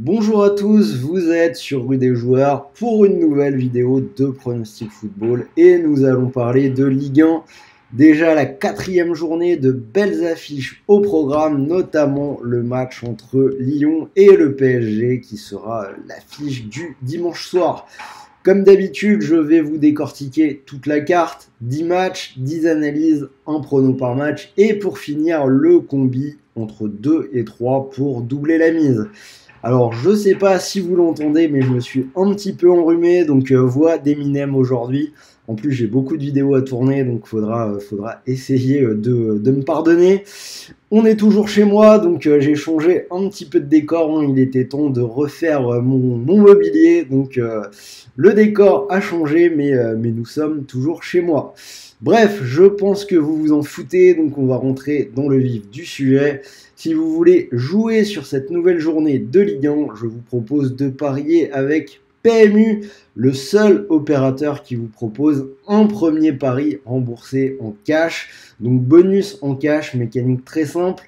Bonjour à tous, vous êtes sur Rue des Joueurs pour une nouvelle vidéo de Pronostic Football et nous allons parler de Ligue 1. Déjà la 4e journée, de belles affiches au programme, notamment le match entre Lyon et le PSG qui sera l'affiche du dimanche soir. Comme d'habitude, je vais vous décortiquer toute la carte, 10 matchs, 10 analyses, un prono par match et pour finir le combi entre 2 et 3 pour doubler la mise. Alors, je sais pas si vous l'entendez, mais je me suis un petit peu enrhumé, donc voix d'Eminem aujourd'hui. En plus, j'ai beaucoup de vidéos à tourner, donc faudra essayer de me pardonner. On est toujours chez moi, donc j'ai changé un petit peu de décor. Il était temps de refaire mon mobilier, donc le décor a changé, mais nous sommes toujours chez moi. Bref, je pense que vous vous en foutez, donc on va rentrer dans le vif du sujet. Si vous voulez jouer sur cette nouvelle journée de Ligue 1, je vous propose de parier avec PMU, le seul opérateur qui vous propose un premier pari remboursé en cash. Donc bonus en cash, mécanique très simple.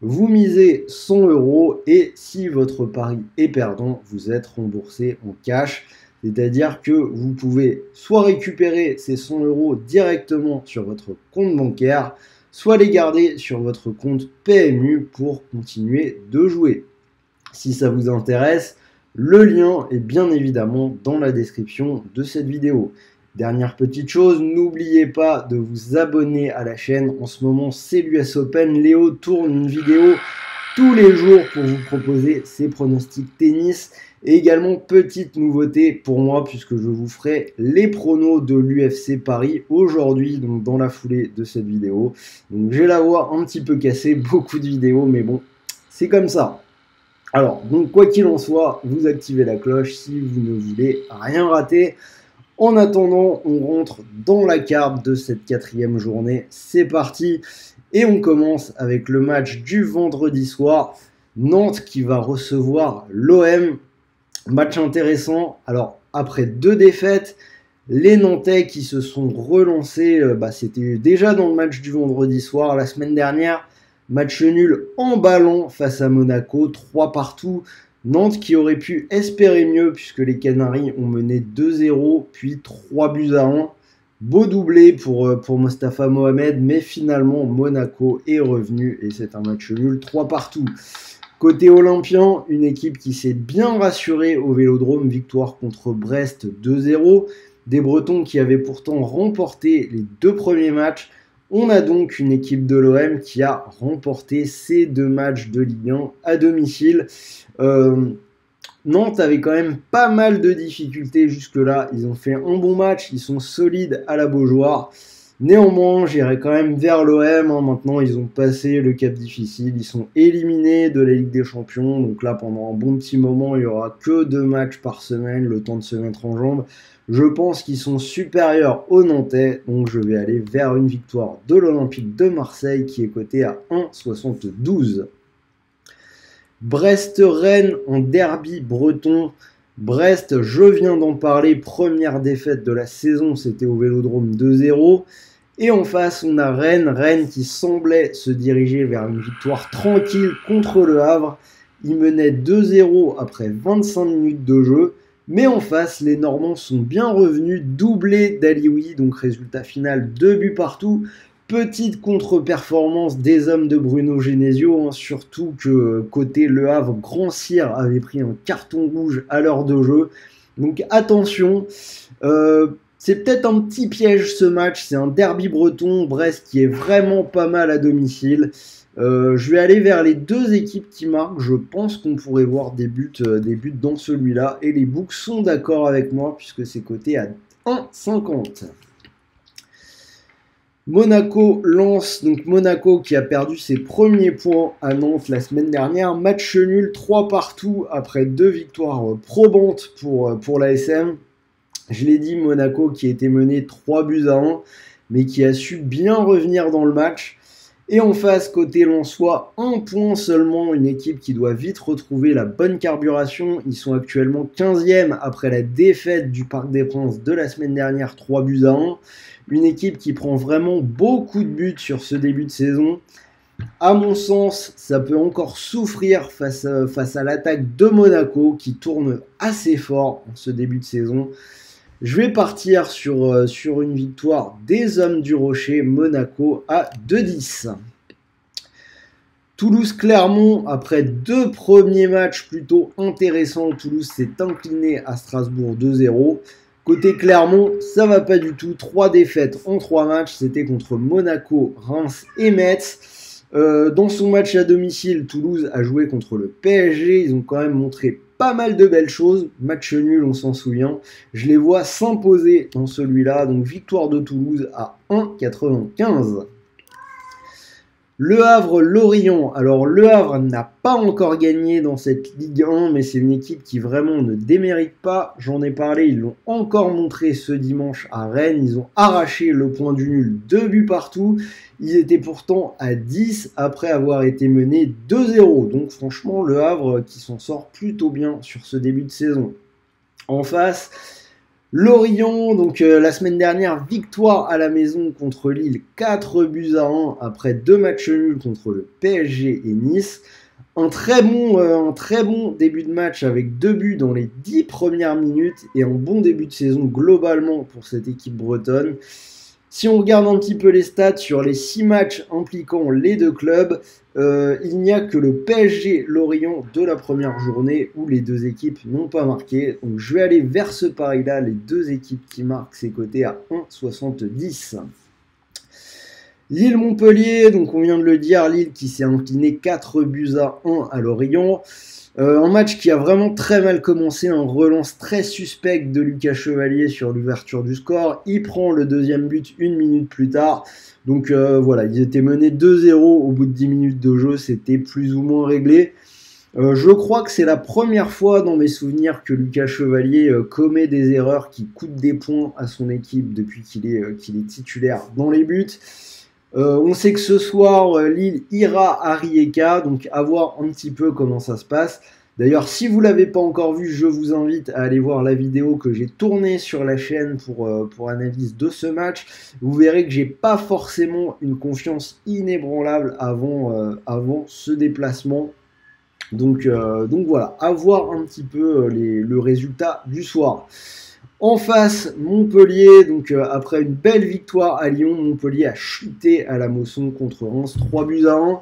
Vous misez 100 € et si votre pari est perdant, vous êtes remboursé en cash. C'est-à-dire que vous pouvez soit récupérer ces 100 € directement sur votre compte bancaire, soit les garder sur votre compte PMU pour continuer de jouer. Si ça vous intéresse, le lien est bien évidemment dans la description de cette vidéo. Dernière petite chose, n'oubliez pas de vous abonner à la chaîne. En ce moment, c'est l'US Open. Léo tourne une vidéo tous les jours pour vous proposer ses pronostics tennis. Et également, petite nouveauté pour moi, puisque je vous ferai les pronos de l'UFC Paris aujourd'hui, donc dans la foulée de cette vidéo. Donc j'ai la voix un petit peu cassée, beaucoup de vidéos, mais bon, c'est comme ça. Alors, donc quoi qu'il en soit, vous activez la cloche si vous ne voulez rien rater. En attendant, on rentre dans la carte de cette 4e journée. C'est parti. Et on commence avec le match du vendredi soir. Nantes qui va recevoir l'OM. Match intéressant. Alors, après 2 défaites, les Nantais qui se sont relancés, c'était déjà dans le match du vendredi soir la semaine dernière. Match nul en ballon face à Monaco, 3 partout. Nantes qui aurait pu espérer mieux puisque les Canaries ont mené 2-0 puis 3-1. Beau doublé pour Mostafa Mohamed, mais finalement Monaco est revenu et c'est un match nul 3 partout. Côté olympien, une équipe qui s'est bien rassurée au Vélodrome, victoire contre Brest 2-0. Des Bretons qui avaient pourtant remporté les 2 premiers matchs. On a donc une équipe de l'OM qui a remporté ces 2 matchs de Ligue 1 à domicile. Nantes avait quand même pas mal de difficultés jusque-là. Ils ont fait un bon match, ils sont solides à la Beaujoire. Néanmoins, j'irai quand même vers l'OM. Maintenant, ils ont passé le cap difficile. Ils sont éliminés de la Ligue des Champions. Donc là, pendant un bon petit moment, il n'y aura que 2 matchs par semaine, le temps de se mettre en jambes. Je pense qu'ils sont supérieurs aux Nantais. Donc je vais aller vers une victoire de l'Olympique de Marseille qui est cotée à 1,72. Brest-Rennes en derby breton. Brest, je viens d'en parler, première défaite de la saison, c'était au Vélodrome 2-0. Et en face, on a Rennes qui semblait se diriger vers une victoire tranquille contre le Havre. Il menait 2-0 après 25 minutes de jeu. Mais en face, les Normands sont bien revenus, doublé d'Alioui, donc résultat final 2 buts partout. Petite contre-performance des hommes de Bruno Genesio, surtout que côté Le Havre, Grand Cyr avait pris un carton rouge à l'heure de jeu. Donc attention, c'est peut-être un petit piège ce match, c'est un derby breton, Brest qui est vraiment pas mal à domicile. Je vais aller vers les 2 équipes qui marquent, je pense qu'on pourrait voir des buts dans celui-là. Et les books sont d'accord avec moi puisque c'est coté à 1,50. Monaco-Lens, donc Monaco qui a perdu ses premiers points à Nantes la semaine dernière. Match nul, 3 partout après 2 victoires probantes pour l'ASM. Je l'ai dit, Monaco qui a été mené 3-1, mais qui a su bien revenir dans le match. Et en face, côté lensois, 1 point seulement, une équipe qui doit vite retrouver la bonne carburation. Ils sont actuellement 15e après la défaite du Parc des Princes de la semaine dernière, 3-1. Une équipe qui prend vraiment beaucoup de buts sur ce début de saison. À mon sens, ça peut encore souffrir face à l'attaque de Monaco qui tourne assez fort en ce début de saison. Je vais partir sur une victoire des Hommes du Rocher, Monaco à 2-10. Toulouse-Clermont, après 2 premiers matchs plutôt intéressants, Toulouse s'est incliné à Strasbourg 2-0. Côté Clermont, ça va pas du tout. 3 défaites en 3 matchs, c'était contre Monaco, Reims et Metz. Dans son match à domicile, Toulouse a joué contre le PSG. Ils ont quand même montré pas mal de belles choses. Match nul, on s'en souvient. Je les vois s'imposer dans celui-là. Donc victoire de Toulouse à 1,95. Le Havre-Lorient. Alors le Havre n'a pas encore gagné dans cette Ligue 1, mais c'est une équipe qui vraiment ne démérite pas. J'en ai parlé, ils l'ont encore montré ce dimanche à Rennes. Ils ont arraché le point du nul, 2 buts partout. Ils étaient pourtant à 10 après avoir été menés 2-0. Donc franchement, le Havre qui s'en sort plutôt bien sur ce début de saison. En face, Lorient, donc la semaine dernière, victoire à la maison contre Lille, 4 buts à 1 après 2 matchs nuls contre le PSG et Nice. Un très bon début de match avec 2 buts dans les 10 premières minutes et un bon début de saison globalement pour cette équipe bretonne. Si on regarde un petit peu les stats sur les 6 matchs impliquant les deux clubs, il n'y a que le PSG Lorient de la première journée où les deux équipes n'ont pas marqué. Donc je vais aller vers ce pari-là, les deux équipes qui marquent, c'est coté à 1,70. Lille-Montpellier, donc on vient de le dire, Lille qui s'est incliné 4 buts à 1 à Lorient. Un match qui a vraiment très mal commencé, un relance très suspect de Lucas Chevalier sur l'ouverture du score. Il prend le deuxième but 1 minute plus tard. Donc voilà, ils étaient menés 2-0 au bout de 10 minutes de jeu, c'était plus ou moins réglé. Je crois que c'est la première fois dans mes souvenirs que Lucas Chevalier commet des erreurs qui coûtent des points à son équipe depuis qu'il est titulaire dans les buts. On sait que ce soir, Lille ira à Rijeka, donc à voir un petit peu comment ça se passe. D'ailleurs, si vous ne l'avez pas encore vu, je vous invite à aller voir la vidéo que j'ai tournée sur la chaîne pour analyse de ce match. Vous verrez que j'ai pas forcément une confiance inébranlable avant ce déplacement. Donc voilà, à voir un petit peu le résultat du soir. En face, Montpellier, donc après une belle victoire à Lyon, Montpellier a chuté à la Mosson contre Reims, 3 buts à 1.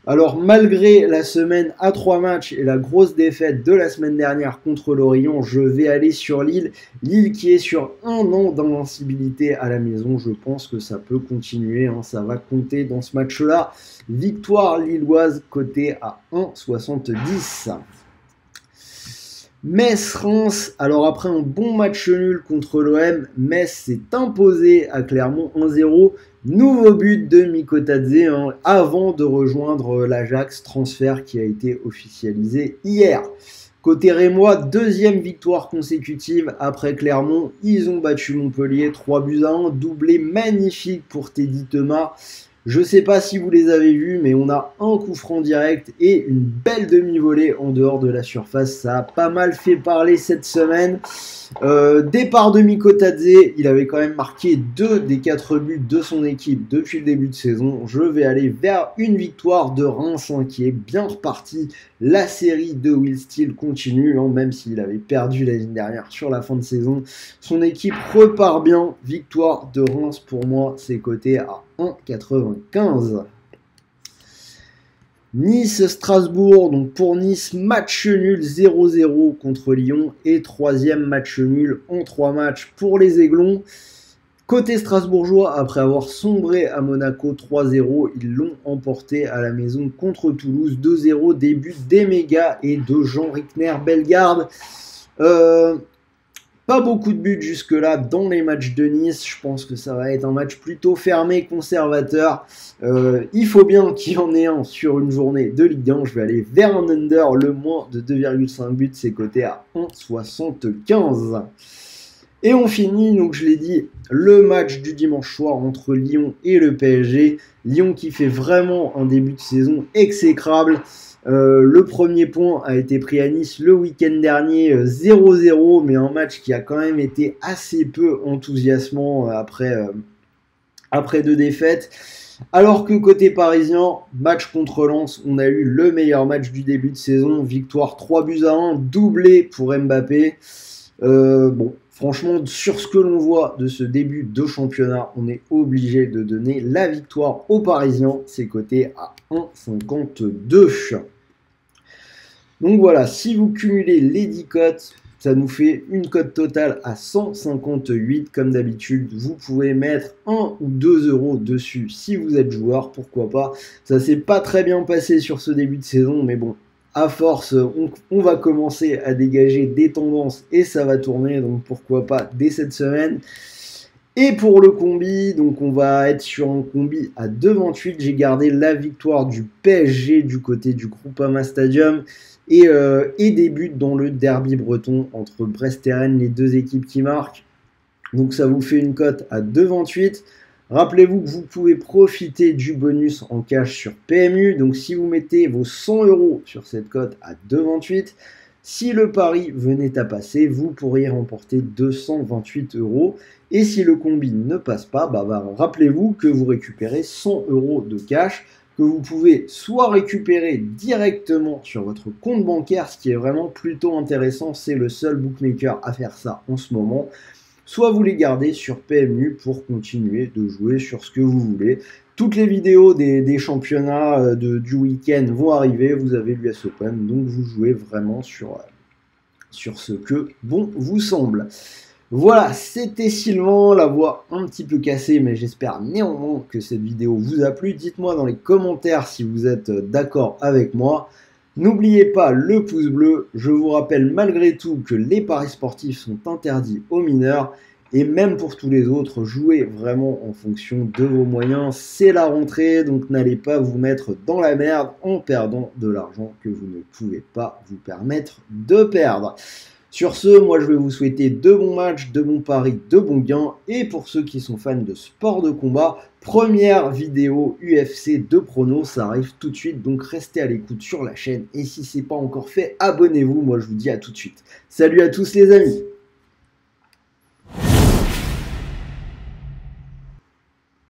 Alors malgré la semaine à 3 matchs et la grosse défaite de la semaine dernière contre Lorient, je vais aller sur Lille. Lille qui est sur 1 an d'invincibilité à la maison, je pense que ça peut continuer, ça va compter dans ce match-là. Victoire lilloise cotée à 1,70. Metz-Reims, alors après un bon match nul contre l'OM, Metz s'est imposé à Clermont 1-0. Nouveau but de Mikotadze avant de rejoindre l'Ajax, transfert qui a été officialisé hier. Côté rémois, deuxième victoire consécutive après Clermont, ils ont battu Montpellier 3 buts à 1, doublé magnifique pour Teddy Thomas. Je ne sais pas si vous les avez vus, mais on a un coup franc direct et une belle demi-volée en dehors de la surface. Ça a pas mal fait parler cette semaine. Départ de Mikotadze, il avait quand même marqué 2 des 4 buts de son équipe depuis le début de saison. Je vais aller vers une victoire de Reims qui est bien reparti. La série de Will Steele continue, même s'il avait perdu l'année dernière sur la fin de saison. Son équipe repart bien. Victoire de Reims pour moi, c'est coté à 1,95. Nice-Strasbourg, donc pour Nice, match nul 0-0 contre Lyon et troisième match nul en 3 matchs pour les Aiglons. Côté strasbourgeois, après avoir sombré à Monaco 3-0, ils l'ont emporté à la maison contre Toulouse 2-0, début d'Emega et de Jean Rickner-Bellegarde. Pas beaucoup de buts jusque-là dans les matchs de Nice. Je pense que ça va être un match plutôt fermé, conservateur. Il faut bien qu'il y en ait un sur une journée de Ligue 1. Je vais aller vers un under, le moins de 2,5 buts, c'est coté à 1,75. Et on finit, donc je l'ai dit, le match du dimanche soir entre Lyon et le PSG. Lyon qui fait vraiment un début de saison exécrable. Le premier point a été pris à Nice le week-end dernier, 0-0, mais un match qui a quand même été assez peu enthousiasmant après 2 défaites. Alors que côté parisien, match contre Lens, on a eu le meilleur match du début de saison, victoire 3-1, doublé pour Mbappé. Bon, franchement, sur ce que l'on voit de ce début de championnat, on est obligé de donner la victoire aux Parisiens. C'est coté à 1,52. Donc voilà, si vous cumulez les 10 cotes, ça nous fait une cote totale à 158. Comme d'habitude, vous pouvez mettre 1 ou 2 euros dessus si vous êtes joueur, pourquoi pas. Ça s'est pas très bien passé sur ce début de saison, mais bon, à force, on va commencer à dégager des tendances et ça va tourner, donc pourquoi pas dès cette semaine. Et pour le combi, donc on va être sur un combi à 2,28. J'ai gardé la victoire du PSG du côté du Groupama Stadium et des buts dans le derby breton entre Brest et Rennes, les deux équipes qui marquent. Donc ça vous fait une cote à 2,28. Rappelez-vous que vous pouvez profiter du bonus en cash sur PMU. Donc si vous mettez vos 100 euros sur cette cote à 2,28, si le pari venait à passer, vous pourriez remporter 228 euros. Et si le combi ne passe pas, rappelez-vous que vous récupérez 100 euros de cash que vous pouvez soit récupérer directement sur votre compte bancaire, ce qui est vraiment plutôt intéressant, c'est le seul bookmaker à faire ça en ce moment, soit vous les gardez sur PMU pour continuer de jouer sur ce que vous voulez. Toutes les vidéos des championnats du week-end vont arriver, vous avez l'US Open, donc vous jouez vraiment sur ce que bon vous semble. Voilà, c'était Sylvain, la voix un petit peu cassée, mais j'espère néanmoins que cette vidéo vous a plu. Dites-moi dans les commentaires si vous êtes d'accord avec moi. N'oubliez pas le pouce bleu. Je vous rappelle malgré tout que les paris sportifs sont interdits aux mineurs. Et même pour tous les autres, jouez vraiment en fonction de vos moyens. C'est la rentrée, donc n'allez pas vous mettre dans la merde en perdant de l'argent que vous ne pouvez pas vous permettre de perdre. Sur ce, moi je vais vous souhaiter de bons matchs, de bons paris, de bons gains. Et pour ceux qui sont fans de sport de combat, première vidéo UFC de pronos, ça arrive tout de suite. Donc restez à l'écoute sur la chaîne. Et si ce n'est pas encore fait, abonnez-vous. Moi je vous dis à tout de suite. Salut à tous les amis.